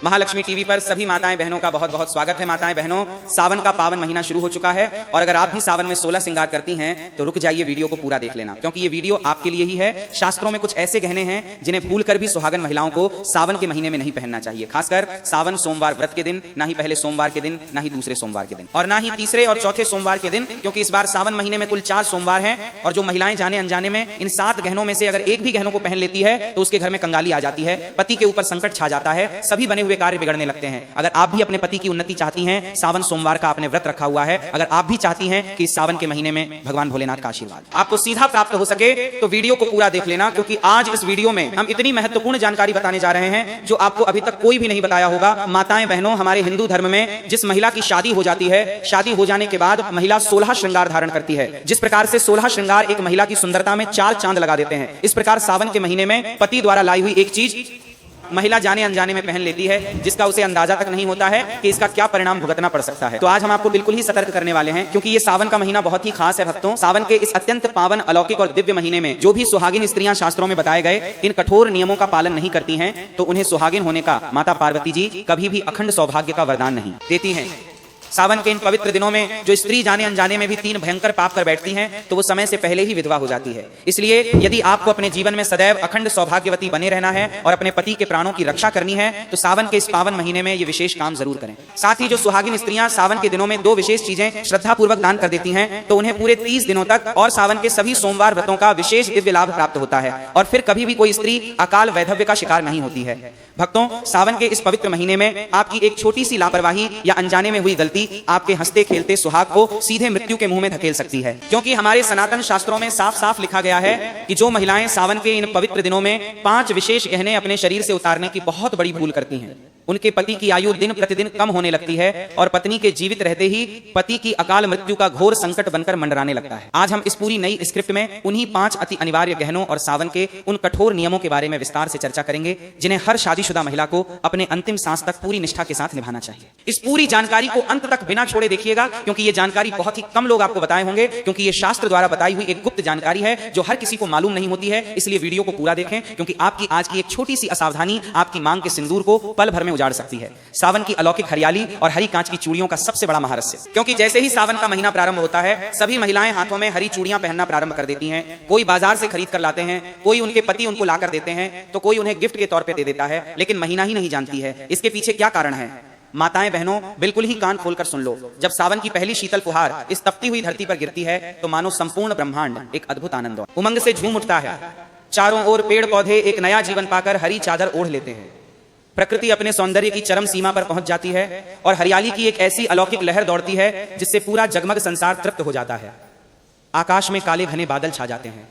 Mahalakshmi TV पर सभी माताएं बहनों का बहुत बहुत स्वागत है। माताएं बहनों, सावन का पावन महीना शुरू हो चुका है और अगर आप भी सावन में 16 श्रृंगार करती हैं तो रुक जाइए, वीडियो को पूरा देख लेना, क्योंकि ये वीडियो आपके लिए ही है। शास्त्रों में कुछ ऐसे गहने हैं जिन्हें भूलकर भी सुहागन महिलाओं को सावन के महीने में नहीं पहनना चाहिए, खासकर सावन सोमवार व्रत के दिन, ना ही पहले सोमवार के दिन, ना ही दूसरे सोमवार के दिन, और ना ही तीसरे और चौथे सोमवार के दिन, क्योंकि इस बार सावन महीने में कुल 4 सोमवार हैं और जो महिलाएं जाने अनजाने में इन 7 गहनों में से अगर एक भी गहनों को पहन लेती है तो उसके घर में कंगाली आ जाती है, पति के ऊपर संकट छा जाता है, सभी बने हुए कार्य बिगड़ने लगते हैं। अगर आप भी अपने पति की उन्नति चाहती हैं, सावन सोमवार का आपने व्रत रखा हुआ है, अगर आप भी चाहती हैं कि इस सावन के महीने में भगवान भोलेनाथ का आशीर्वाद आपको सीधा प्राप्त हो सके तो वीडियो को पूरा देख लेना, क्योंकि आज इस वीडियो में हम इतनी महत्वपूर्ण जानकारी बताने जा रहे हैं जो आपको अभी तक कोई भी नहीं बताया होगा। माताएं बहनों, हमारे हिंदू धर्म में जिस महिला की शादी हो जाती है, शादी हो जाने के बाद महिला 16 श्रृंगार धारण करती है। जिस प्रकार से 16 श्रृंगार एक महिला की सुंदरता में 4 चांद लगा देते हैं, इस प्रकार सावन के महीने में पति द्वारा लाई हुई एक चीज महिला जाने अनजाने में पहन लेती है, जिसका उसे अंदाजा तक नहीं होता है कि इसका क्या परिणाम भुगतना पड़ सकता है। तो आज हम आपको बिल्कुल ही सतर्क करने वाले हैं, क्योंकि ये सावन का महीना बहुत ही खास है भक्तों। सावन के इस अत्यंत पावन, अलौकिक और दिव्य महीने में जो भी सुहागिन स्त्रियां शास्त्रों में बताए गए इन कठोर नियमों का पालन नहीं करती हैं, तो उन्हें सुहागिन होने का माता पार्वती जी कभी भी अखंड सौभाग्य का वरदान नहीं देती हैं। सावन के इन पवित्र दिनों में जो स्त्री जाने अनजाने में भी 3 भयंकर पाप कर बैठती हैं तो वो समय से पहले ही विधवा हो जाती है। इसलिए यदि आपको अपने जीवन में सदैव अखंड सौभाग्यवती बने रहना है और अपने पति के प्राणों की रक्षा करनी है तो सावन के इस पावन महीने में ये विशेष काम जरूर करें। साथ ही जो सुहागिन स्त्रियां सावन के दिनों में 2 विशेष चीजें श्रद्धा पूर्वक दान कर देती हैं तो उन्हें पूरे 30 दिनों तक और सावन के सभी सोमवार व्रतों का विशेष दिव्य लाभ प्राप्त होता है और फिर कभी भी कोई स्त्री अकाल वैधव्य का शिकार नहीं होती है। भक्तों, सावन के इस पवित्र महीने में आपकी एक छोटी सी लापरवाही या अनजाने में हुई गलती आपके हंसते खेलते सुहाग को सीधे मृत्यु के मुंह में धकेल सकती है, क्योंकि हमारे सनातन शास्त्रों में साफ साफ लिखा गया है कि जो महिलाएं सावन के इन पवित्र दिनों में 5 विशेष गहने अपने शरीर से उतारने की बहुत बड़ी भूल करती हैं, उनके पति की आयु दिन प्रतिदिन कम होने लगती है और पत्नी के जीवित रहते ही पति की अकाल मृत्यु का घोर संकट बनकर मंडराने लगता है। आज हम इस पूरी नई स्क्रिप्ट में उन्हीं 5 अति अनिवार्य गहनों और सावन के उन कठोर नियमों के बारे में विस्तार से चर्चा करेंगे जिन्हें हर शादीशुदा महिला को अपने अंतिम सांस तक पूरी निष्ठा के साथ निभाना चाहिए। इस पूरी जानकारी को अंत तक बिना छोड़े देखिएगा, क्योंकि ये जानकारी बहुत ही कम लोग आपको बताए होंगे, क्योंकि ये शास्त्र द्वारा बताई हुई एक गुप्त जानकारी है जो हर किसी को मालूम नहीं होती है। इसलिए वीडियो को पूरा देखें, क्योंकि आपकी आज की एक छोटी सी असावधानी आपकी मांग के सिंदूर को पल भर में उजाड़ सकती है। सावन की अलौकिक हरियाली और हरी कांच की चूड़ियों का सबसे बड़ा महारस्य, क्योंकि जैसे ही सावन का महीना प्रारंभ होता है सभी महिलाएं हाथों में हरी चूड़ियां पहनना प्रारंभ कर देती हैं। कोई बाजार से खरीद कर लाते हैं, कोई उनके पति उनको लाकर देते हैं, तो कोई उन्हें गिफ्ट के तौर पे दे देता है, लेकिन महीना ही नहीं जानती है इसके पीछे क्या कारण है। माताएं बहनों, बिल्कुल ही कान खोलकर सुन लो। जब सावन की पहली शीतल फुहार इस तपती हुई धरती पर गिरती है तो मानो संपूर्ण ब्रह्मांड एक अद्भुत आनंद और उमंग से झूम उठता है। चारों ओर पेड़ पौधे एक नया जीवन पाकर हरी चादर ओढ़ लेते हैं। प्रकृति अपने सौंदर्य की चरम सीमा पर पहुंच जाती है और हरियाली की एक ऐसी अलौकिक लहर दौड़ती है जिससे पूरा जगमग संसार तृप्त हो जाता है। आकाश में काले घने बादल छा जाते हैं,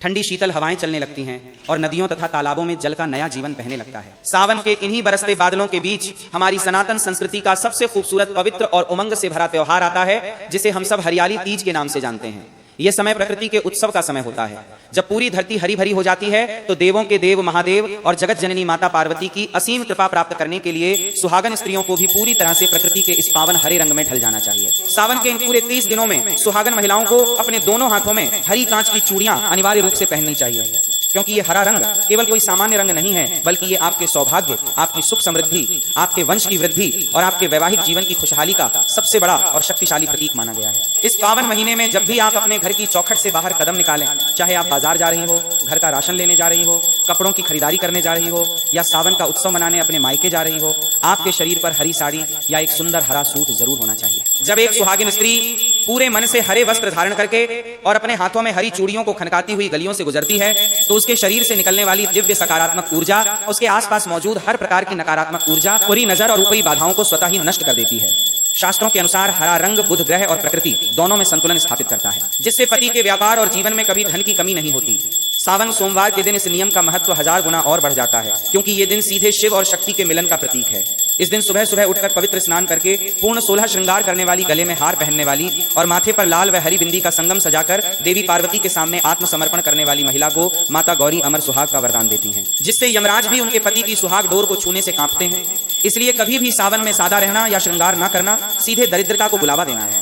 ठंडी शीतल हवाएं चलने लगती हैं और नदियों तथा तालाबों में जल का नया जीवन बहने लगता है। सावन के इन्हीं बरसते बादलों के बीच हमारी सनातन संस्कृति का सबसे खूबसूरत, पवित्र और उमंग से भरा त्योहार आता है, जिसे हम सब हरियाली तीज के नाम से जानते हैं। यह समय प्रकृति के उत्सव का समय होता है। जब पूरी धरती हरी भरी हो जाती है तो देवों के देव महादेव और जगत जननी माता पार्वती की असीम कृपा प्राप्त करने के लिए सुहागन स्त्रियों को भी पूरी तरह से प्रकृति के इस पावन हरे रंग में ढल जाना चाहिए। सावन के इन पूरे 30 दिनों में सुहागन महिलाओं को अपने दोनों हाथों में हरी कांच की चूड़ियां अनिवार्य रूप से पहननी चाहिए, क्योंकि ये हरा रंग केवल कोई सामान्य रंग नहीं है, बल्कि ये आपके सौभाग्य, आपकी सुख समृद्धि, आपके वंश की वृद्धि और आपके वैवाहिक जीवन की खुशहाली का सबसे बड़ा और शक्तिशाली प्रतीक माना गया है। इस पावन महीने में जब भी आप अपने घर की चौखट से बाहर कदम निकालें, चाहे आप बाजार जा रही हो, घर का राशन लेने जा रही हो, कपड़ों की खरीदारी करने जा रही हो या सावन का उत्सव मनाने अपने मायके जा रही हो, आपके शरीर पर हरी साड़ी या एक सुंदर हरा सूट जरूर होना चाहिए। जब एक सुहागिन स्त्री पूरे मन से हरे वस्त्र धारण करके और अपने हाथों में हरी चूड़ियों को खनकाती हुई गलियों से गुजरती है तो उसके शरीर से निकलने वाली दिव्य सकारात्मक ऊर्जा उसके आसपास मौजूद हर प्रकार की नकारात्मक ऊर्जा, बुरी नजर और ऊपरी बाधाओं को स्वतः ही नष्ट कर देती है। शास्त्रों के अनुसार हरा रंग बुध ग्रह और प्रकृति दोनों में संतुलन स्थापित करता है, जिससे पति के व्यापार और जीवन में कभी धन की कमी नहीं होती। सावन सोमवार के दिन इस नियम का महत्व 1000 गुना और बढ़ जाता है, क्योंकि ये दिन सीधे शिव और शक्ति के मिलन का प्रतीक है। इस दिन सुबह सुबह उठकर पवित्र स्नान करके पूर्ण 16 श्रृंगार करने वाली, गले में हार पहनने वाली और माथे पर लाल व हरी बिंदी का संगम सजाकर देवी पार्वती के सामने आत्मसमर्पण करने वाली महिला को माता गौरी अमर सुहाग का वरदान देती हैं, जिससे यमराज भी उनके पति की सुहाग डोर को छूने से कांपते हैं। इसलिए कभी भी सावन में सादा रहना या श्रृंगार न करना सीधे दरिद्रता को बुलावा देना है।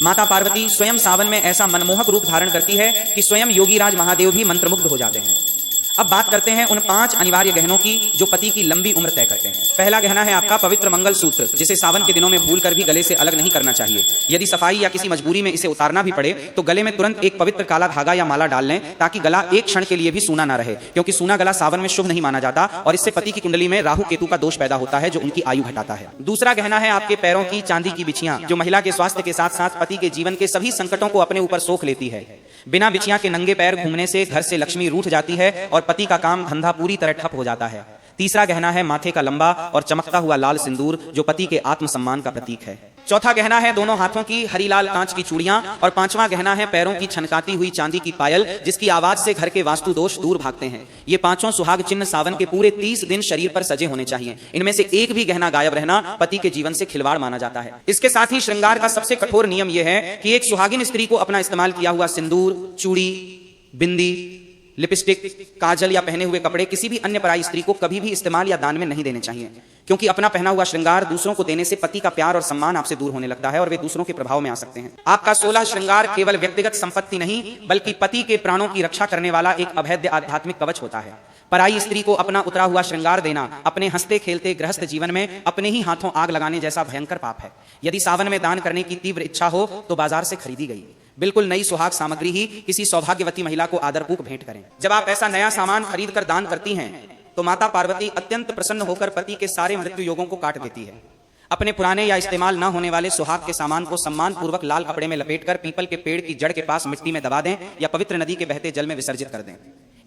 माता पार्वती स्वयं सावन में ऐसा मनमोहक रूप धारण करती है कि स्वयं योगीराज महादेव भी मंत्रमुग्ध हो जाते हैं। अब बात करते हैं उन 5 अनिवार्य गहनों की जो पति की लंबी उम्र तय करते हैं। पहला गहना है आपका पवित्र मंगल सूत्र, जिसे सावन के दिनों में भूलकर भी गले से अलग नहीं करना चाहिए। यदि सफाई या किसी मजबूरी में इसे उतारना भी पड़े तो गले में तुरंत एक पवित्र काला धागा या माला डाल लें, ताकि गला एक क्षण के लिए भी सूना ना रहे, क्योंकि सूना गला सावन में शुभ नहीं माना जाता और इससे पति की कुंडली में राहु केतु का दोष पैदा होता है, जो उनकी आयु घटाता है। दूसरा गहना है आपके पैरों की चांदी की बिछियां, जो महिला के स्वास्थ्य के साथ साथ पति के जीवन के सभी संकटों को अपने ऊपर सोख लेती है। बिना बिछिया के नंगे पैर घूमने से घर से लक्ष्मी रूठ जाती है और पति का काम धंधा पूरी तरह ठप हो जाता है। तीसरा गहना है माथे का लंबा और चमकता हुआ लाल सिंदूर, जो पति के आत्मसम्मान का प्रतीक है। चौथा गहना है दोनों हाथों की हरीलाल कांच की चूड़ियां और पांचवा गहना है पैरों की छनकाती हुई चांदी की पायल, जिसकी आवाज से घर के वास्तु दोष दूर भागते हैं। ये पांचों सुहाग चिन्ह सावन के पूरे 30 दिन शरीर पर सजे होने चाहिए। इनमें से एक भी गहना गायब रहना पति के जीवन से खिलवाड़ माना जाता है। इसके साथ ही श्रृंगार का सबसे कठोर नियम यह है कि एक सुहागिन स्त्री को अपना इस्तेमाल किया हुआ सिंदूर, चूड़ी, बिंदी, लिपस्टिक, काजल या पहने हुए कपड़े किसी भी अन्य पराई स्त्री को कभी भी इस्तेमाल या दान में नहीं देने चाहिए, क्योंकि अपना पहना हुआ श्रृंगार दूसरों को देने से पति का प्यार और सम्मान आपसे दूर होने लगता है और वे दूसरों के प्रभाव में आ सकते हैं। आपका 16 श्रृंगार केवल व्यक्तिगत संपत्ति नहीं, बल्कि पति के प्राणों की रक्षा करने वाला एक अभेद्य आध्यात्मिक कवच होता है। पराई स्त्री को अपना उतरा हुआ श्रृंगार देना अपने हंसते खेलते गृहस्थ जीवन में अपने ही हाथों आग लगाने जैसा भयंकर पाप है। यदि सावन में दान करने की तीव्र इच्छा हो तो बाजार से खरीदी गई बिल्कुल नई सुहाग सामग्री ही किसी सौभाग्यवती महिला को आदरपूर्वक भेंट करें। जब आप ऐसा नया सामान खरीद कर दान करती हैं तो माता पार्वती अत्यंत प्रसन्न होकर पति के सारे मृत्यु योगों को काट देती है। अपने पुराने या इस्तेमाल न होने वाले सुहाग के सामान को सम्मान पूर्वक लाल कपड़े में लपेटकर पीपल के पेड़ की जड़ के पास मिट्टी में दबा दें या पवित्र नदी के बहते जल में विसर्जित कर दें।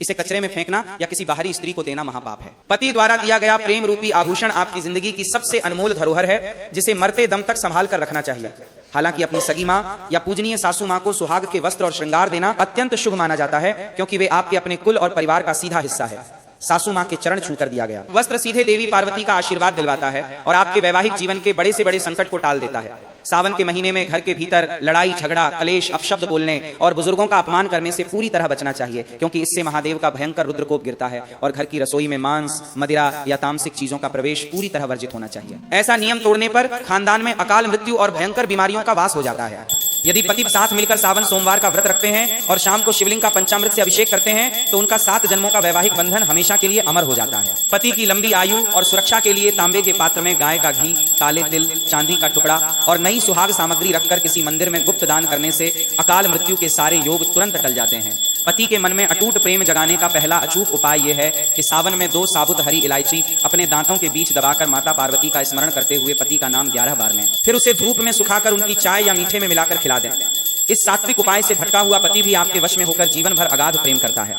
इसे कचरे में फेंकना या किसी बाहरी स्त्री को देना महापाप है। पति द्वारा दिया गया प्रेम रूपी आभूषण आपकी जिंदगी की सबसे अनमोल धरोहर है, जिसे मरते दम तक संभाल कर रखना चाहिए। हालांकि अपनी सगी माँ या पूजनीय सासू माँ को सुहाग के वस्त्र और श्रृंगार देना अत्यंत शुभ माना जाता है, क्योंकि वे आपके अपने कुल और परिवार का सीधा हिस्सा है। सासू माँ के चरण छूकर दिया गया वस्त्र सीधे देवी पार्वती का आशीर्वाद दिलवाता है और आपके वैवाहिक जीवन के बड़े से बड़े संकट को टाल देता है। सावन के महीने में घर के भीतर लड़ाई झगड़ा, कलेश, अपशब्द बोलने और बुजुर्गों का अपमान करने से पूरी तरह बचना चाहिए, क्योंकि इससे महादेव का भयंकर रुद्रकोप गिरता है और घर की रसोई में मांस, मदिरा या तामसिक चीजों का प्रवेश पूरी तरह वर्जित होना चाहिए। ऐसा नियम तोड़ने पर खानदान में अकाल मृत्यु और भयंकर बीमारियों का वास हो जाता है। यदि पति साथ मिलकर सावन सोमवार का व्रत रखते हैं और शाम को शिवलिंग का पंचामृत से अभिषेक करते हैं तो उनका 7 जन्मों का वैवाहिक बंधन हमेशा के लिए अमर हो जाता है। पति की लंबी आयु और सुरक्षा के लिए तांबे के पात्र में गाय का घी, काले तिल, चांदी का टुकड़ा और नई सुहाग सामग्री रखकर किसी मंदिर में गुप्त दान करने से अकाल मृत्यु के सारे योग तुरंत टल जाते हैं। पति के मन में अटूट प्रेम जगाने का पहला अचूक उपाय यह है कि सावन में 2 साबुत हरी इलायची अपने दांतों के बीच दबाकर माता पार्वती का स्मरण करते हुए पति का नाम 11 बार लें। फिर उसे धूप में सुखाकर उनकी चाय या मीठे में मिलाकर खिला दें। इस सात्विक उपाय से भटका हुआ पति भी आपके वश में होकर जीवन भर अगाध प्रेम करता है।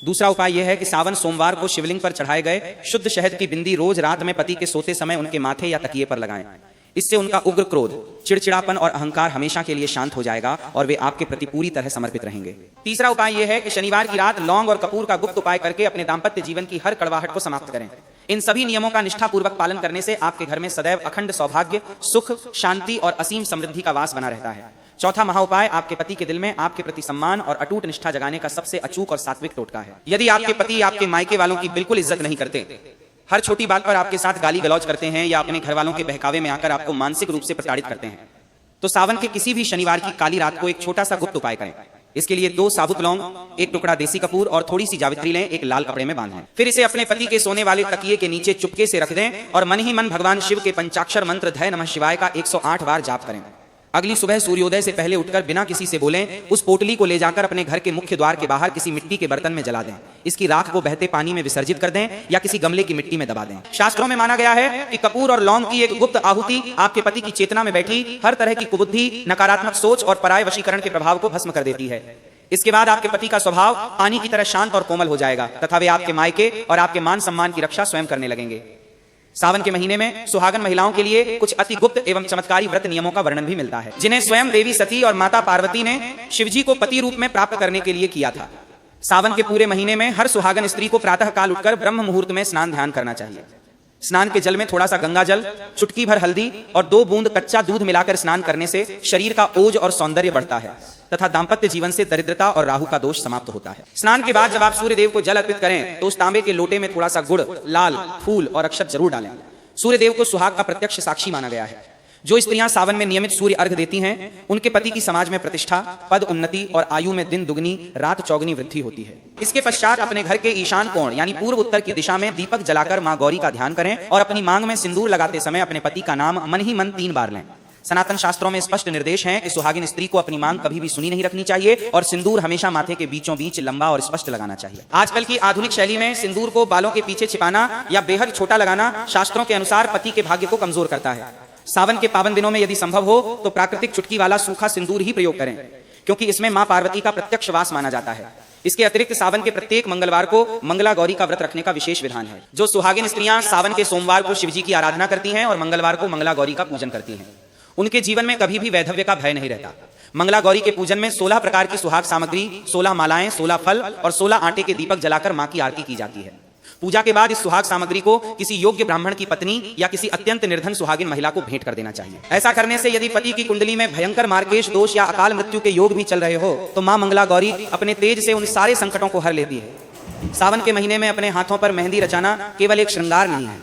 दूसरा उपाय यह है कि सावन सोमवार को शिवलिंग पर चढ़ाए गए शुद्ध शहद की बिंदी रोज रात में पति के सोते समय उनके माथे या तकिए पर लगाएं। इससे उनका उग्र क्रोध, चिड़चिड़ापन और अहंकार हमेशा के लिए शांत हो जाएगा और वे आपके प्रति पूरी तरह समर्पित रहेंगे। तीसरा उपाय यह है कि शनिवार की रात लौंग और कपूर का गुप्त उपाय करके अपने दाम्पत्य जीवन की हर कड़वाहट को समाप्त करें। इन सभी नियमों का निष्ठापूर्वक पालन करने से आपके घर में सदैव अखंड सौभाग्य, सुख, शांति और असीम समृद्धि का वास बना रहता है। चौथा महाउपाय आपके पति के दिल में आपके प्रति सम्मान और अटूट निष्ठा जगाने का सबसे अचूक और सात्विक टोटका है। यदि आपके पति आपके मायके वालों की बिल्कुल इज्जत नहीं करते, हर छोटी बात पर आपके साथ गाली गलौज करते हैं या अपने घर वालों के बहकावे में आकर आपको मानसिक रूप से प्रताड़ित करते हैं, तो सावन के किसी भी शनिवार की काली रात को एक छोटा सा गुप्त उपाय करें। इसके लिए 2 साबुत लौंग, 1 टुकड़ा देसी कपूर और थोड़ी सी जावित्री लें, एक लाल कपड़े में बांधें। फिर इसे अपने पति के सोने वाले तकिए के नीचे चुपके से रख दें और मन ही मन भगवान शिव के पंचाक्षर मंत्र धय नमः शिवाय का 108 बार जाप करें। अगली सुबह सूर्योदय से पहले उठकर बिना किसी से बोले उस पोटली को ले जाकर अपने घर के मुख्य द्वार के बाहर किसी मिट्टी के बर्तन में जला दें। इसकी राख को बहते पानी में विसर्जित कर दें या किसी गमले की मिट्टी में दबा दें। शास्त्रों में माना गया है कि कपूर और लौंग की एक गुप्त आहुति आपके पति की चेतना में बैठी हर तरह की कुबुद्धि, नकारात्मक सोच और पराय वशीकरण के प्रभाव को भस्म कर देती है। इसके बाद आपके पति का स्वभाव पानी की तरह शांत और कोमल हो जाएगा तथा वे आपके मायके और आपके मान सम्मान की रक्षा स्वयं करने लगेंगे। सावन के महीने में सुहागन महिलाओं के लिए कुछ अति गुप्त एवं चमत्कारी व्रत नियमों का वर्णन भी मिलता है, जिन्हें स्वयं देवी सती और माता पार्वती ने शिवजी को पति रूप में प्राप्त करने के लिए किया था। सावन के पूरे महीने में हर सुहागन स्त्री को प्रातः काल उठकर ब्रह्म मुहूर्त में स्नान ध्यान करना चाहिए। स्नान के जल में थोड़ा सा गंगा जल, चुटकी भर हल्दी और 2 बूंद कच्चा दूध मिलाकर स्नान करने से शरीर का ओज और सौंदर्य बढ़ता है तथा दाम्पत्य जीवन से दरिद्रता और राहु का दोष समाप्त होता है। स्नान के बाद जब आप सूर्य देव को जल अर्पित करें तो उस तांबे के लोटे में थोड़ा सा गुड़, लाल फूल और अक्षत जरूर डालें। सूर्य देव को सुहाग का प्रत्यक्ष साक्षी माना गया है। जो स्त्रियां सावन में नियमित सूर्य अर्घ देती हैं, उनके पति की समाज में प्रतिष्ठा, पद उन्नति और आयु में दिन दुगनी रात चौगुनी वृद्धि होती है। इसके पश्चात अपने घर के ईशान कोण यानी पूर्व उत्तर की दिशा में दीपक जलाकर मां गौरी का ध्यान करें और अपनी मांग में सिंदूर लगाते समय अपने पति का नाम मन ही मन 3 बार लें। सनातन शास्त्रों में स्पष्ट निर्देश है कि सुहागिन स्त्री को अपनी मांग कभी भी सुनी नहीं रखनी चाहिए और सिंदूर हमेशा माथे के बीचों बीच लंबा और स्पष्ट लगाना चाहिए। आजकल की आधुनिक शैली में सिंदूर को बालों के पीछे छिपाना या बेहद छोटा लगाना शास्त्रों के अनुसार पति के भाग्य को कमजोर करता है। सावन के पावन दिनों में यदि संभव हो तो प्राकृतिक चुटकी वाला सूखा सिंदूर ही प्रयोग करें, क्योंकि इसमें मां पार्वती का प्रत्यक्ष वास माना जाता है। इसके अतिरिक्त सावन के प्रत्येक मंगलवार को मंगला गौरी का व्रत रखने का विशेष विधान है। जो सुहागिन स्त्रियां सावन के सोमवार को शिवजी की आराधना करती हैं और मंगलवार को मंगला गौरी का पूजन करती हैं, उनके जीवन में कभी भी वैधव्य का भय नहीं रहता। मंगला गौरी के पूजन में 16 प्रकार की सुहाग सामग्री, 16 मालाएं, 16 फल और 16 आटे के दीपक जलाकर मां की आरती की जाती है। पूजा के बाद इस सुहाग सामग्री को किसी योग्य ब्राह्मण की पत्नी या किसी अत्यंत निर्धन सुहागिन महिला को भेंट कर देना चाहिए। ऐसा करने से यदि पति की कुंडली में भयंकर मार्केश दोष या अकाल मृत्यु के योग भी चल रहे हो तो मां मंगला गौरी अपने तेज से उन सारे संकटों को हर लेती है। सावन के महीने में अपने हाथों पर मेहंदी रचाना केवल एक श्रृंगार नहीं है,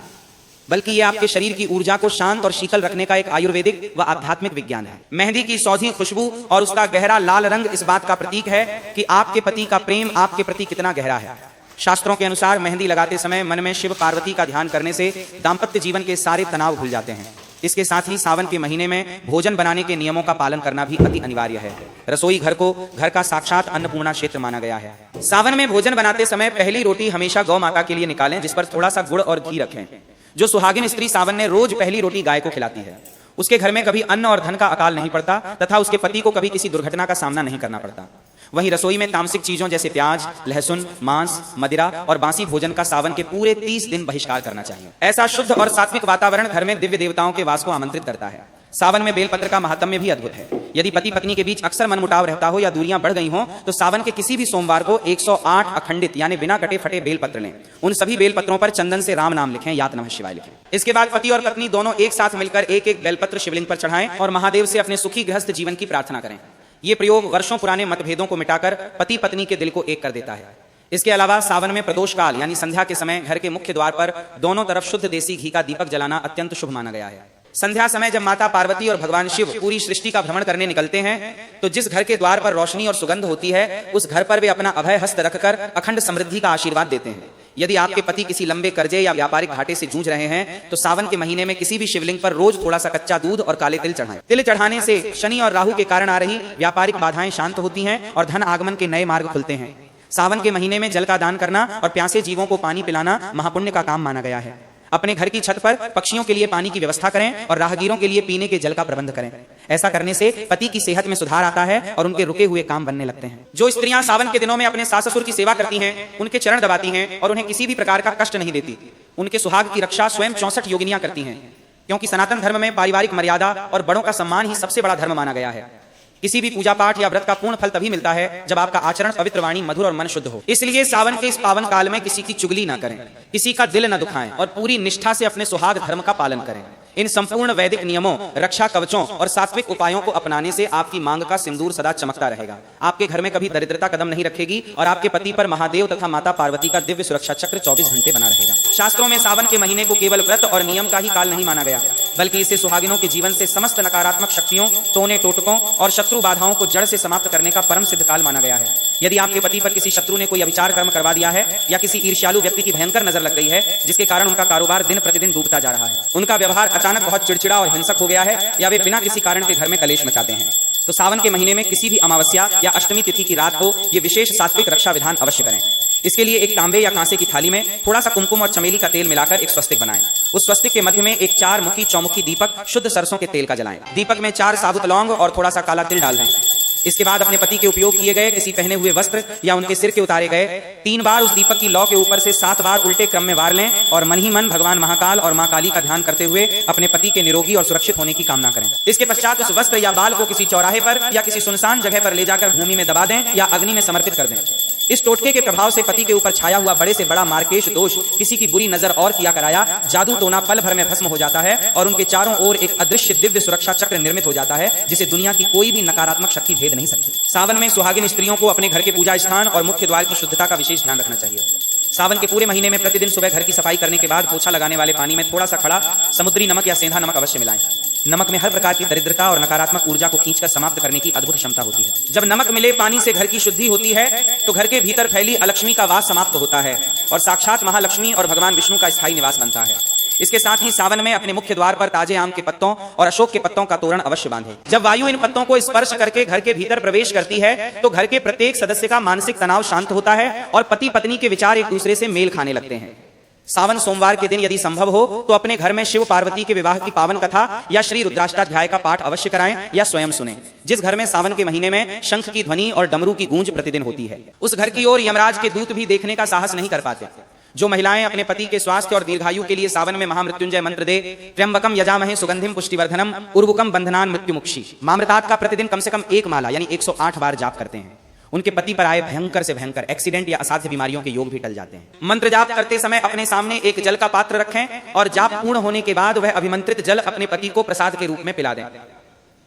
बल्कि यह आपके शरीर की ऊर्जा को शांत और शीतल रखने का एक आयुर्वेदिक व आध्यात्मिक विज्ञान है। मेहंदी की सौधी खुशबू और उसका गहरा लाल रंग इस बात का प्रतीक है कि आपके पति का प्रेम आपके प्रति कितना गहरा है। शास्त्रों के अनुसार मेहंदी लगाते समय मन में शिव पार्वती का ध्यान करने से दाम्पत्य जीवन के सारे तनाव भूल जाते हैं। इसके साथ ही सावन के महीने में भोजन बनाने के नियमों का पालन करना भी अति अनिवार्य है। रसोई घर को घर का साक्षात अन्नपूर्णा क्षेत्र माना गया है। सावन में भोजन बनाते समय पहली रोटी हमेशा गौ माता के लिए निकालें, जिस पर थोड़ा सा गुड़ और घी रखें। जो सुहागिन स्त्री सावन में रोज पहली रोटी गाय को खिलाती है, उसके घर में कभी अन्न और धन का अकाल नहीं पड़ता तथा उसके पति को कभी किसी दुर्घटना का सामना नहीं करना पड़ता। वहीं रसोई में तामसिक चीजों जैसे प्याज, लहसुन, मांस, मदिरा और बासी भोजन का सावन के पूरे 30 दिन बहिष्कार करना चाहिए। ऐसा शुद्ध और सात्विक वातावरण घर में दिव्य देवताओं के वास को आमंत्रित करता है। सावन में बेलपत्र का महात्म्य भी अद्भुत है। यदि पति पत्नी के बीच अक्सर मनमुटाव रहता हो या दूरियां बढ़ गई हो तो सावन के किसी भी सोमवार को 108 अखंडित यानी बिना कटे फटे बेलपत्र लें। उन सभी बेलपत्रों पर चंदन से राम नाम लिखें, यात नमः शिवाय लिखें। इसके बाद पति और पत्नी दोनों एक साथ मिलकर एक एक बेलपत्र शिवलिंग पर चढ़ाएं और महादेव से अपने सुखी गृहस्थ जीवन की प्रार्थना करें। ये प्रयोग वर्षों पुराने मतभेदों को मिटाकर पति पत्नी के दिल को एक कर देता है। इसके अलावा सावन में प्रदोष काल यानी संध्या के समय घर के मुख्य द्वार पर दोनों तरफ शुद्ध देसी घी का दीपक जलाना अत्यंत शुभ माना गया है। संध्या समय जब माता पार्वती और भगवान शिव पूरी सृष्टि का भ्रमण करने निकलते हैं तो जिस घर के द्वार पर रोशनी और सुगंध होती है उस घर पर वे अपना अभय हस्त रखकर अखंड समृद्धि का आशीर्वाद देते हैं। यदि आपके पति किसी लंबे कर्जे या व्यापारिक घाटे से जूझ रहे हैं तो सावन के महीने में किसी भी शिवलिंग पर रोज थोड़ा सा कच्चा दूध और काले तिल चढ़ाएं। तिल चढ़ाने से शनि और राहु के कारण आ रही व्यापारिक बाधाएं शांत होती हैं और धन आगमन के नए मार्ग खुलते हैं। सावन के महीने में जल का दान करना और प्यासे जीवों को पानी पिलाना महापुण्य का काम माना गया है। अपने घर की छत पर पक्षियों के लिए पानी की व्यवस्था करें और राहगीरों के लिए पीने के जल का प्रबंध करें। ऐसा करने से पति की सेहत में सुधार आता है और उनके रुके हुए काम बनने लगते हैं। जो स्त्रियां सावन के दिनों में अपने सास ससुर की सेवा करती हैं, उनके चरण दबाती हैं और उन्हें किसी भी प्रकार का कष्ट नहीं देती, उनके सुहाग की रक्षा स्वयं 64 योगिनियां करती हैं, क्योंकि सनातन धर्म में पारिवारिक मर्यादा और बड़ों का सम्मान ही सबसे बड़ा धर्म माना गया है। किसी भी पूजा पाठ या व्रत का पूर्ण फल तभी मिलता है जब आपका आचरण पवित्र, वाणी मधुर और मन शुद्ध हो। इसलिए सावन के इस पावन काल में किसी की चुगली ना करें, किसी का दिल न दुखाएं और पूरी निष्ठा से अपने सुहाग धर्म का पालन करें। इन संपूर्ण वैदिक नियमों, रक्षा कवचों और सात्विक उपायों को अपनाने से आपकी मांग का सिंदूर सदा चमकता रहेगा। आपके घर में कभी दरिद्रता कदम नहीं रखेगी और आपके पति पर महादेव तथा माता पार्वती का दिव्य सुरक्षा चक्र 24 घंटे बना रहेगा। शास्त्रों में सावन के महीने को केवल व्रत और नियम का ही काल नहीं माना गया, बल्कि इसे सुहागिनों के जीवन से समस्त नकारात्मक शक्तियों, टोने टोटकों और शत्रु बाधाओं को जड़ से समाप्त करने का परम सिद्ध काल माना गया है। यदि आपके पति पर किसी शत्रु ने कोई अविचार कर्म करवा दिया है या किसी ईर्ष्यालु व्यक्ति की भयंकर नजर लग गई है जिसके कारण उनका कारोबार दिन प्रतिदिन डूबता जा रहा है, उनका व्यवहार अचानक बहुत चिड़चिड़ा और हिंसक हो गया है या वे बिना किसी कारण के घर में कलेश मचाते हैं, तो सावन के महीने में किसी भी अमावस्या या अष्टमी तिथि की रात को ये विशेष सात्विक रक्षा विधान अवश्य करें। इसके लिए एक तांबे या कांसे की थाली में थोड़ा सा कुमकुम और चमेली का तेल मिलाकर एक स्वस्तिक बनाएं। उस स्वस्तिक के मध्य में एक 4 मुखी चौमुखी दीपक शुद्ध सरसों के तेल का जलाएं। दीपक में 4 साबुत लौंग और थोड़ा सा काला तिल डाल दें। इसके बाद अपने पति के उपयोग किए गए किसी पहने हुए वस्त्र या उनके सिर के उतारे गए 3 बार उस दीपक की लौ के ऊपर से 7 बार उल्टे क्रम में वार लें और मन ही मन भगवान महाकाल और मां काली का ध्यान करते हुए अपने पति के निरोगी और सुरक्षित होने की कामना करें। इसके पश्चात उस वस्त्र या बाल को किसी चौराहे पर या किसी सुनसान जगह पर ले जाकर भूमि में दबा दें या अग्नि में समर्पित कर दें। इस टोटके के प्रभाव से पति के ऊपर छाया हुआ बड़े से बड़ा मार्केश दोष, किसी की बुरी नजर और किया कराया जादू टोना पल भर में भस्म हो जाता है और उनके चारों ओर एक अदृश्य दिव्य सुरक्षा चक्र निर्मित हो जाता है जिसे दुनिया की कोई भी नकारात्मक शक्ति भेद नहीं सकती। सावन में सुहागिन स्त्रियों को अपने घर के पूजा स्थान और मुख्य द्वार की शुद्धता का विशेष ध्यान रखना चाहिए। सावन के पूरे महीने में प्रतिदिन सुबह घर की सफाई करने के बाद पोछा लगाने वाले पानी में थोड़ा सा खड़ा समुद्री नमक या सेंधा नमक अवश्य मिलाएं। नमक में हर प्रकार की दरिद्रता और नकारात्मक ऊर्जा को खींचकर समाप्त करने की अद्भुत क्षमता होती है। जब नमक मिले पानी से घर की शुद्धि होती है तो घर के भीतर फैली अलक्ष्मी का वास समाप्त होता है और साक्षात महालक्ष्मी और भगवान विष्णु का स्थायी निवास बनता है। इसके साथ ही सावन में अपने मुख्य द्वार पर ताजे आम के पत्तों और अशोक के पत्तों का तोरण अवश्य बांधें। जब वायु इन पत्तों को स्पर्श करके घर के भीतर प्रवेश करती है तो घर के प्रत्येक सदस्य का मानसिक तनाव शांत होता है और पति पत्नी के विचार एक दूसरे से मेल खाने लगते हैं। सावन सोमवार के दिन यदि संभव हो तो अपने घर में शिव पार्वती के विवाह की पावन कथा या श्री रुद्राष्टाध्याय का पाठ अवश्य कराएं या स्वयं सुनें। जिस घर में सावन के महीने में शंख की ध्वनि और डमरू की गूंज प्रतिदिन होती है, उस घर की ओर यमराज के दूत भी देखने का साहस नहीं कर पाते। जो महिलाएं अपने पति के स्वास्थ्य और दीर्घायु के लिए सावन में महामृत्युंजय मंत्र दे त्र्यंबकम यजामहे सुगंधिम पुष्टिवर्धनम उर्वुकम बंधनान मृत्युमुक्षी मामृतात का प्रतिदिन कम से कम एक माला यानी 108 बार जाप करते हैं, उनके पति पर आए भयंकर से भयंकर एक्सीडेंट या असाध्य बीमारियों के योग भी टल जाते हैं। मंत्र जाप करते समय अपने सामने एक जल का पात्र रखें और जाप पूर्ण होने के बाद वह अभिमंत्रित जल अपने पति को प्रसाद के रूप में पिला दें।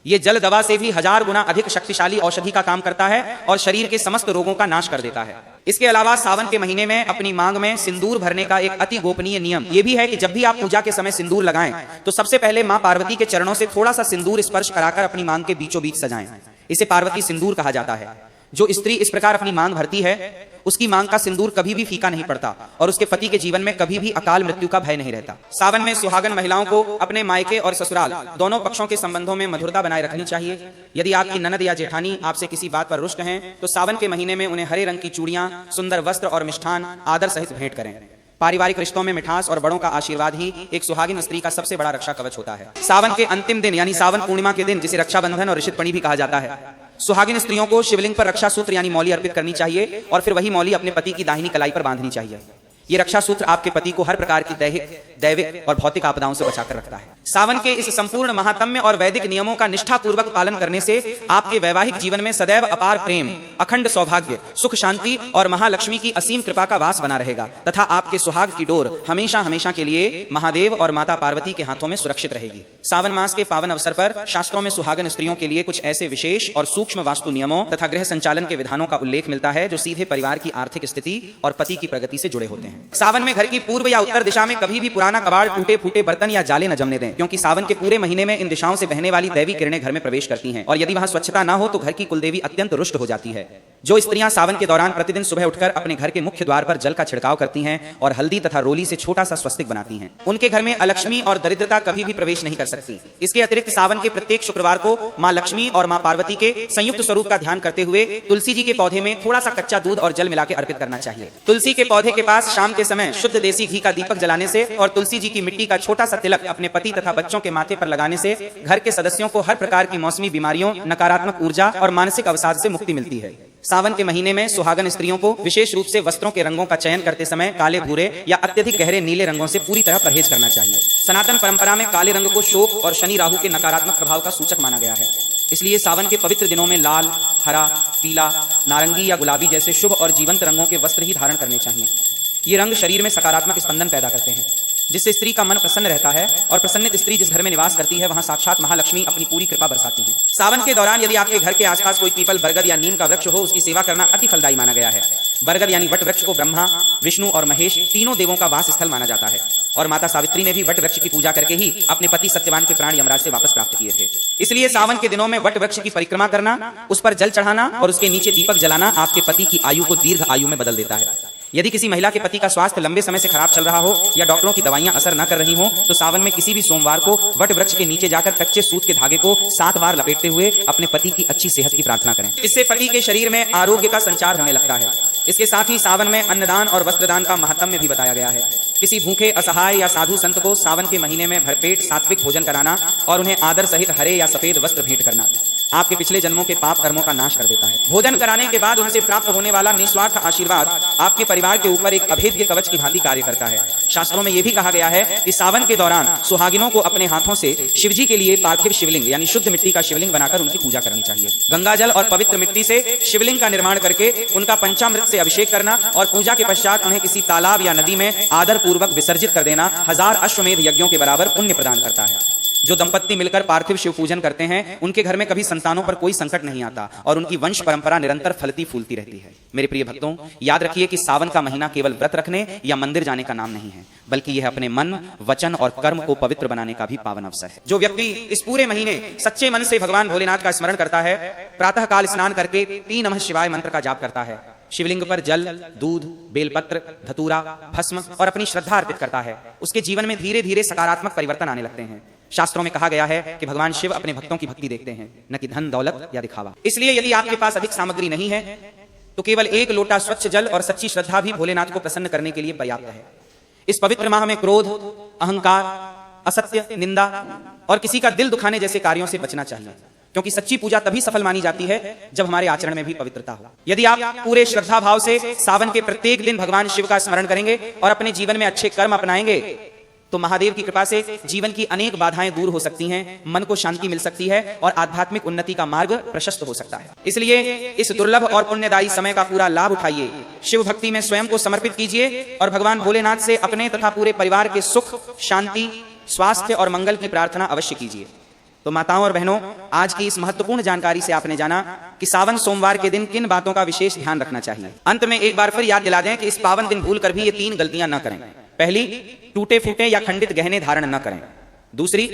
ये जल दवा से भी 1000 गुना अधिक शक्तिशाली औषधि का काम करता है और शरीर के समस्त रोगों का नाश कर देता है। इसके अलावा सावन के महीने में अपनी मांग में सिंदूर भरने का एक अति गोपनीय नियम यह भी है कि जब भी आप पूजा के समय सिंदूर लगाएं तो सबसे पहले मां पार्वती के चरणों से थोड़ा सा सिंदूर स्पर्श कराकर अपनी मांग के बीचों बीच सजाएं। इसे पार्वती सिंदूर कहा जाता है। जो स्त्री इस प्रकार अपनी मांग भरती है उसकी मांग का सिंदूर कभी भी फीका नहीं पड़ता और उसके पति के जीवन में कभी भी अकाल मृत्यु का भय नहीं रहता। सावन में सुहागन महिलाओं को अपने मायके और ससुराल दोनों पक्षों के संबंधों में मधुरता बनाए रखनी चाहिए। यदि आपकी ननद या जेठानी आपसे किसी बात पर रुष्ट हैं तो सावन के महीने में उन्हें हरे रंग की चूड़ियां, सुंदर वस्त्र और मिष्ठान आदर सहित भेंट करें। पारिवारिक रिश्तों में मिठास और बड़ों का आशीर्वाद ही एक सुहागिन स्त्री का सबसे बड़ा रक्षा कवच होता है। सावन के अंतिम दिन यानी सावन पूर्णिमा के दिन, जिसे रक्षाबंधन और ऋषितपणी भी कहा जाता है, सुहागिन स्त्रियों को शिवलिंग पर रक्षा सूत्र यानी मौली अर्पित करनी चाहिए और फिर वही मौली अपने पति की दाहिनी कलाई पर बांधनी चाहिए। ये रक्षा सूत्र आपके पति को हर प्रकार की दैविक और भौतिक आपदाओं से बचाकर रखता है। सावन के इस संपूर्ण महात्म्य और वैदिक नियमों का निष्ठापूर्वक पालन करने से आपके वैवाहिक जीवन में सदैव अपार प्रेम, अखंड सौभाग्य, सुख शांति और महालक्ष्मी की असीम कृपा का वास बना रहेगा तथा आपके सुहाग की डोर हमेशा हमेशा के लिए महादेव और माता पार्वती के हाथों में सुरक्षित रहेगी। सावन मास के पावन अवसर पर शास्त्रों में सुहागन स्त्रियों के लिए कुछ ऐसे विशेष और सूक्ष्म वास्तु नियमों तथा गृह संचालन के विधानों का उल्लेख मिलता है जो सीधे परिवार की आर्थिक स्थिति और पति की प्रगति से जुड़े होते हैं। सावन में घर की पूर्व या उत्तर दिशा में कभी भी पुराना कबाड़, टूटे फूटे बर्तन या जाले न जमने दें, क्योंकि सावन के पूरे महीने में इन दिशाओं से बहने वाली दैवी किरणें घर में प्रवेश करती हैं और यदि वहां स्वच्छता न हो तो घर की कुलदेवी अत्यंत रुष्ट हो जाती है। जो स्त्रियां सावन के दौरान प्रतिदिन सुबह उठकर अपने घर के मुख्य द्वार पर जल का छिड़काव करती हैं और हल्दी तथा रोली से छोटा सा स्वस्तिक बनाती हैं, उनके घर में अलक्ष्मी और दरिद्रता कभी भी प्रवेश नहीं कर सकती। इसके अतिरिक्त सावन के प्रत्येक शुक्रवार को मां लक्ष्मी और मां पार्वती के संयुक्त स्वरूप का ध्यान करते हुए तुलसी जी के पौधे में थोड़ा सा कच्चा दूध और जल मिलाकर अर्पित करना चाहिए। तुलसी के पौधे के पास शाम के समय शुद्ध देसी घी का दीपक जलाने से और तुलसी जी की मिट्टी का छोटा सा तिलक अपने पति तथा बच्चों के माथे पर लगाने से घर के सदस्यों को हर प्रकार की मौसमी बीमारियों, नकारात्मक ऊर्जा और मानसिक अवसाद से मुक्ति मिलती है। सावन के महीने में सुहागन स्त्रियों को विशेष रूप से वस्त्रों के रंगों का चयन करते समय काले, भूरे या अत्यधिक गहरे नीले रंगों से पूरी तरह परहेज करना चाहिए। सनातन परंपरा में काले रंग को शोक और शनि राहु के नकारात्मक प्रभाव का सूचक माना गया है। इसलिए सावन के पवित्र दिनों में लाल, हरा, पीला, नारंगी या गुलाबी जैसे शुभ और जीवंत रंगों के वस्त्र ही धारण करने चाहिए। ये रंग शरीर में सकारात्मक स्पंदन पैदा करते हैं जिससे स्त्री का मन प्रसन्न रहता है और प्रसन्नित स्त्री जिस घर में निवास करती है वहां साक्षात महालक्ष्मी अपनी पूरी कृपा बरसाती है। सावन के दौरान यदि आपके घर के आसपास कोई पीपल, बरगद या नीम का वृक्ष हो, उसकी सेवा करना अति फलदायी माना गया है। बरगद यानी वट वृक्ष को ब्रह्मा, विष्णु और महेश तीनों देवों का वास स्थल माना जाता है और माता सावित्री ने भी वट वृक्ष की पूजा करके ही अपने पति सत्यवान के प्राण यमराज से वापस प्राप्त किए थे। इसलिए सावन के दिनों में वट वृक्ष की परिक्रमा करना, उस पर जल चढ़ाना और उसके नीचे दीपक जलाना आपके पति की आयु को दीर्घ आयु में बदल देता है। यदि किसी महिला के पति का स्वास्थ्य लंबे समय से खराब चल रहा हो या डॉक्टरों की दवाइयां असर न कर रही हो तो सावन में किसी भी सोमवार को वट वृक्ष के नीचे जाकर कच्चे सूत के धागे को 7 बार लपेटते हुए अपने पति की अच्छी सेहत की प्रार्थना करें। इससे पति के शरीर में आरोग्य का संचार होने लगता है। इसके साथ ही सावन में अन्नदान और वस्त्रदान का महात्म्य भी बताया गया है। किसी भूखे, असहाय या साधु संत को सावन के महीने में भरपेट सात्विक भोजन कराना और उन्हें आदर सहित हरे या सफेद वस्त्र भेंट करना आपके पिछले जन्मों के पाप कर्मों का नाश कर देता है। भोजन कराने के बाद उनसे प्राप्त होने वाला निस्वार्थ आशीर्वाद आपके परिवार के ऊपर एक अभेद्य कवच की भांति कार्य करता है। शास्त्रों में यह भी कहा गया है कि सावन के दौरान सुहागिनों को अपने हाथों से शिवजी के लिए पार्थिव शिवलिंग यानी शुद्ध मिट्टी का शिवलिंग बनाकर उनकी पूजा करनी चाहिए। गंगा जल और पवित्र मिट्टी से शिवलिंग का निर्माण करके उनका पंचामृत से अभिषेक करना और पूजा के पश्चात उन्हें किसी तालाब या नदी में आदर पूर्वक विसर्जित कर देना 1000 अश्वमेध यज्ञों के बराबर पुण्य प्रदान करता है। जो दंपत्ति मिलकर पार्थिव शिव पूजन करते हैं उनके घर में कभी संतानों पर कोई संकट नहीं आता और उनकी वंश परंपरा निरंतर फलती फूलती रहती है। मेरे प्रिय भक्तों, याद रखिए कि सावन का महीना केवल व्रत रखने या मंदिर जाने का नाम नहीं है, बल्कि यह अपने मन, वचन और कर्म को पवित्र बनाने का भी पावन अवसर है। जो व्यक्ति इस पूरे महीने सच्चे मन से भगवान भोलेनाथ का स्मरण करता है, प्रातः काल स्नान करके 3 नमः शिवाय मंत्र का जाप करता है, शिवलिंग पर जल, दूध, बेलपत्र, धतूरा, भस्म और अपनी श्रद्धा अर्पित करता है, उसके जीवन में धीरे धीरे सकारात्मक परिवर्तन आने लगते हैं। शास्त्रों में कहा गया है कि भगवान शिव अपने भक्तों की भक्ति देखते हैं, न कि धन दौलत या दिखावा। इसलिए यदि आपके पास अधिक सामग्री नहीं है तो केवल 1 लोटा स्वच्छ जल और सच्ची श्रद्धा भी भोलेनाथ को प्रसन्न करने के लिए पर्याप्त है। इस पवित्र माह में क्रोध, अहंकार, असत्य, निंदा और किसी का दिल दुखाने जैसे कार्यों से बचना चाहिए, क्योंकि सच्ची पूजा तभी सफल मानी जाती है जब हमारे आचरण में भी पवित्रता हो। यदि आप पूरे श्रद्धा भाव से सावन के प्रत्येक दिन भगवान शिव का स्मरण करेंगे और अपने जीवन में अच्छे कर्म अपनाएंगे तो महादेव की कृपा से जीवन की अनेक बाधाएं दूर हो सकती हैं, मन को शांति मिल सकती है और आध्यात्मिक उन्नति का मार्ग प्रशस्त हो सकता है। इसलिए इस दुर्लभ और पुण्यदायी समय का पूरा लाभ उठाइए, शिव भक्ति में स्वयं को समर्पित कीजिए और भगवान भोलेनाथ से अपने तथा पूरे परिवार के सुख, शांति, स्वास्थ्य और मंगल की प्रार्थना अवश्य कीजिए। तो माताओं और बहनों, आज की इस महत्वपूर्ण जानकारी से आपने जाना कि सावन सोमवार के दिन किन बातों का विशेष ध्यान रखना चाहिए। अंत में एक बार फिर याद दिला दें कि इस पावन दिन भूल कर भी ये 3 गलतियां न करें। पहली, टूटे फूटे या खंडित गहने धारण न करें। दूसरी,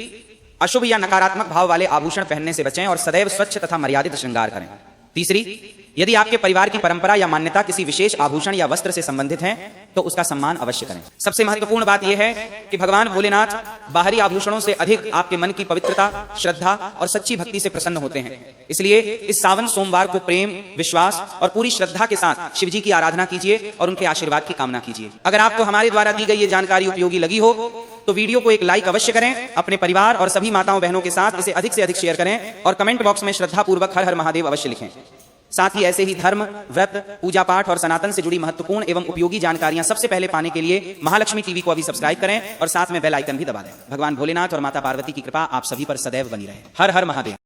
अशुभ या नकारात्मक भाव वाले आभूषण पहनने से बचें और सदैव स्वच्छ तथा मर्यादित श्रृंगार करें। तीसरी, यदि आपके परिवार की परंपरा या मान्यता किसी विशेष आभूषण या वस्त्र से संबंधित है तो उसका सम्मान अवश्य करें। सबसे महत्वपूर्ण बात यह है कि भगवान भोलेनाथ बाहरी आभूषणों से अधिक आपके मन की पवित्रता, श्रद्धा और सच्ची भक्ति से प्रसन्न होते हैं। इसलिए इस सावन सोमवार को प्रेम, विश्वास और पूरी श्रद्धा के साथ शिवजी की आराधना कीजिए और उनके आशीर्वाद की कामना कीजिए। अगर आपको हमारे द्वारा दी गई ये जानकारी उपयोगी लगी हो तो वीडियो को एक लाइक अवश्य करें, अपने परिवार और सभी माताओं बहनों के साथ इसे अधिक से अधिक शेयर करें और कमेंट बॉक्स में श्रद्धापूर्वक हर हर महादेव अवश्य लिखें। साथ ही ऐसे ही धर्म, व्रत, पूजा पाठ और सनातन से जुड़ी महत्वपूर्ण एवं उपयोगी जानकारियां सबसे पहले पाने के लिए महालक्ष्मी टीवी को अभी सब्सक्राइब करें और साथ में बेल आइकन भी दबा दें। भगवान भोलेनाथ और माता पार्वती की कृपा आप सभी पर सदैव बनी रहे। हर हर महादेव।